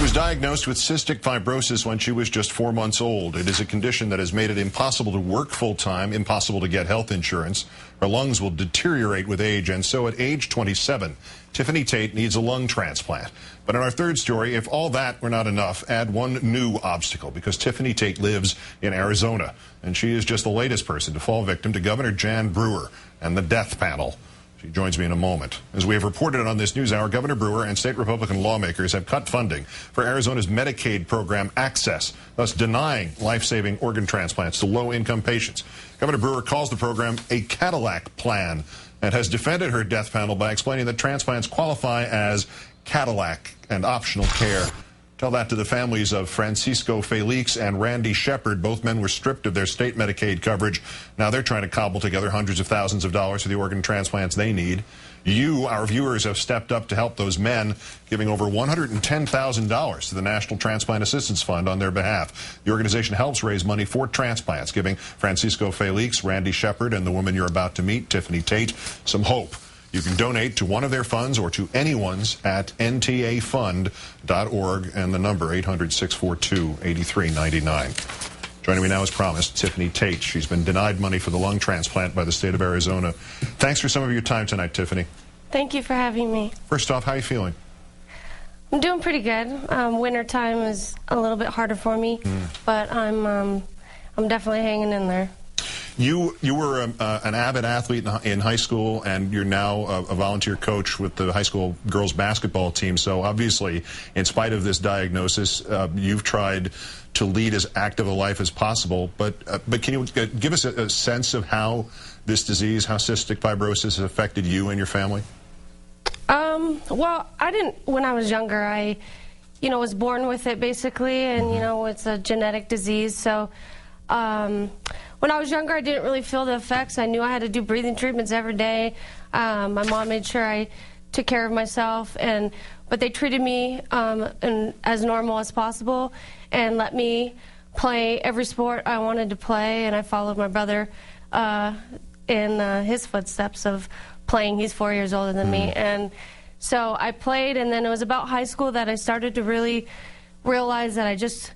was diagnosed with cystic fibrosis when she was just 4 months old. It is a condition that has made it impossible to work full-time, impossible to get health insurance. Her lungs will deteriorate with age, and so at age 27, Tiffany Tate needs a lung transplant. But in our third story, if all that were not enough, add one new obstacle, because Tiffany Tate lives in Arizona, and she is just the latest person to fall victim to Governor Jan Brewer and the death panel. She joins me in a moment. As we have reported on this NewsHour, Governor Brewer and state Republican lawmakers have cut funding for Arizona's Medicaid program Access, thus denying life-saving organ transplants to low-income patients. Governor Brewer calls the program a Cadillac plan and has defended her death panel by explaining that transplants qualify as Cadillac and optional care. Tell that to the families of Francisco Felix and Randy Shepard. Both men were stripped of their state Medicaid coverage. Now they're trying to cobble together hundreds of thousands of dollars for the organ transplants they need. You, our viewers, have stepped up to help those men, giving over $110,000 to the National Transplant Assistance Fund on their behalf. The organization helps raise money for transplants, giving Francisco Felix, Randy Shepard, and the woman you're about to meet, Tiffany Tate, some hope. You can donate to one of their funds or to anyone's at ntafund.org, and the number 800-642-8399. Joining me now, as promised, Tiffany Tate. She's been denied money for the lung transplant by the state of Arizona. Thanks for some of your time tonight, Tiffany. Thank you for having me. First off, how are you feeling? I'm doing pretty good. Winter time is a little bit harder for me, but I'm definitely hanging in there. You were an avid athlete in high school, and you're now a volunteer coach with the high school girls basketball team. So obviously, in spite of this diagnosis, you've tried to lead as active a life as possible. But can you give us a sense of how this disease, how cystic fibrosis has affected you and your family? Well, I didn't, when I was younger, I, was born with it basically, and, it's a genetic disease. So, when I was younger, I didn't really feel the effects. I knew I had to do breathing treatments every day. My mom made sure I took care of myself, but they treated me as normal as possible and let me play every sport I wanted to play, and I followed my brother in his footsteps of playing. He's 4 years older than me, and so I played, and then it was about high school that I started to really realize that I just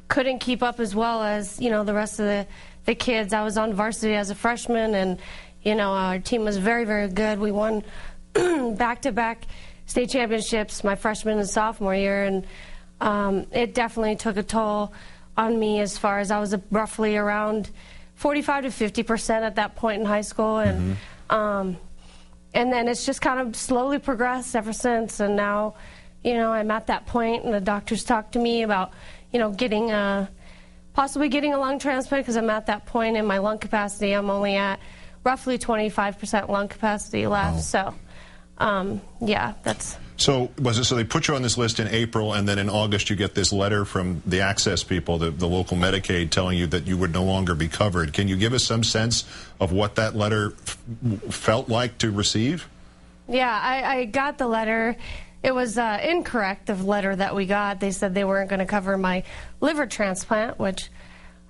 couldn't keep up as well as, the rest of the kids. I was on varsity as a freshman, and, our team was very, very good. We won back-to-back state championships my freshman and sophomore year, and it definitely took a toll on me as far as I was roughly around 45 to 50% at that point in high school, and then it's just kind of slowly progressed ever since, and now, I'm at that point, and the doctors talked to me about, possibly getting a lung transplant, because I'm at that point in my lung capacity. I'm only at roughly 25% lung capacity left. Wow. So, yeah, that's... So they put you on this list in April, and then in August you get this letter from the Access people, the local Medicaid, telling you that you would no longer be covered. Can you give us some sense of what that letter felt like to receive? Yeah, I got the letter. It was incorrect, the letter that we got. They said they weren't going to cover my liver transplant, which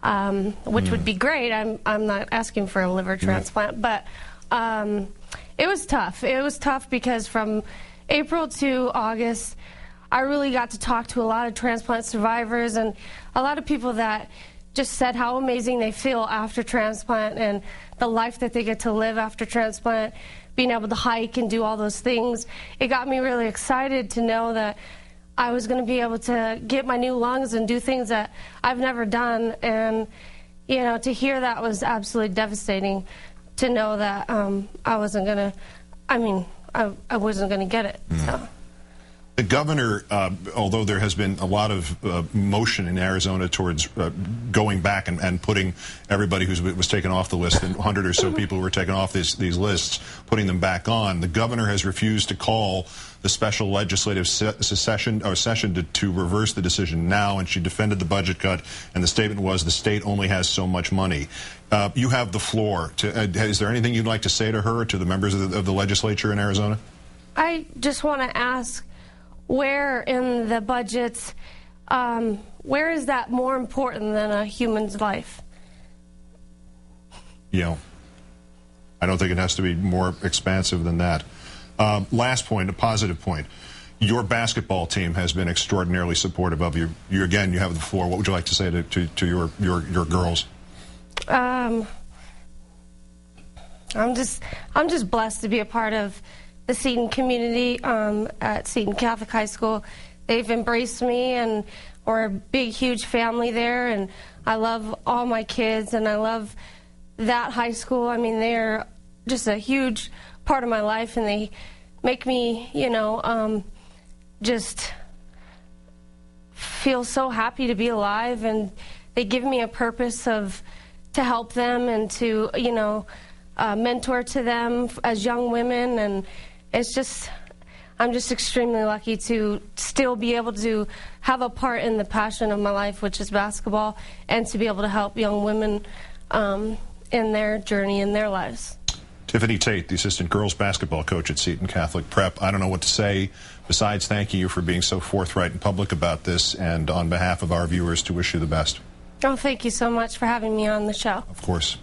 would be great. I'm not asking for a liver transplant, but it was tough. It was tough because from April to August, I really got to talk to a lot of transplant survivors and a lot of people that just said how amazing they feel after transplant and the life that they get to live after transplant, being able to hike and do all those things. It got me really excited to know that I was going to be able to get my new lungs and do things that I've never done. And, to hear that was absolutely devastating, to know that I wasn't going to, I wasn't going to get it. So. The governor, although there has been a lot of motion in Arizona towards going back and putting everybody who was taken off the list, and 100 or so people who were taken off these lists, putting them back on, the governor has refused to call the special legislative session to reverse the decision now, and she defended the budget cut, and the statement was the state only has so much money. You have the floor. Is there anything you'd like to say to her or to the members of the legislature in Arizona? I just want to ask, where in the budgets, where is that more important than a human's life? I don't think it has to be more expansive than that. Last point, a positive point. Your basketball team has been extraordinarily supportive of you. Again, you have the floor. What would you like to say to your girls? I'm just blessed to be a part of the Seton community at Seton Catholic High School. They've embraced me, and we're a big, huge family there, and I love all my kids, and I love that high school. I mean, they're just a huge part of my life, and they make me, you know, just feel so happy to be alive, and they give me a purpose to help them and to, you know, mentor to them as young women, and it's just, I'm just extremely lucky to still be able to have a part in the passion of my life, which is basketball, and to be able to help young women in their journey in their lives. Tiffany Tate, the assistant girls basketball coach at Seton Catholic Prep. I don't know what to say besides thanking you for being so forthright and public about this, and on behalf of our viewers, to wish you the best. Oh, thank you so much for having me on the show. Of course.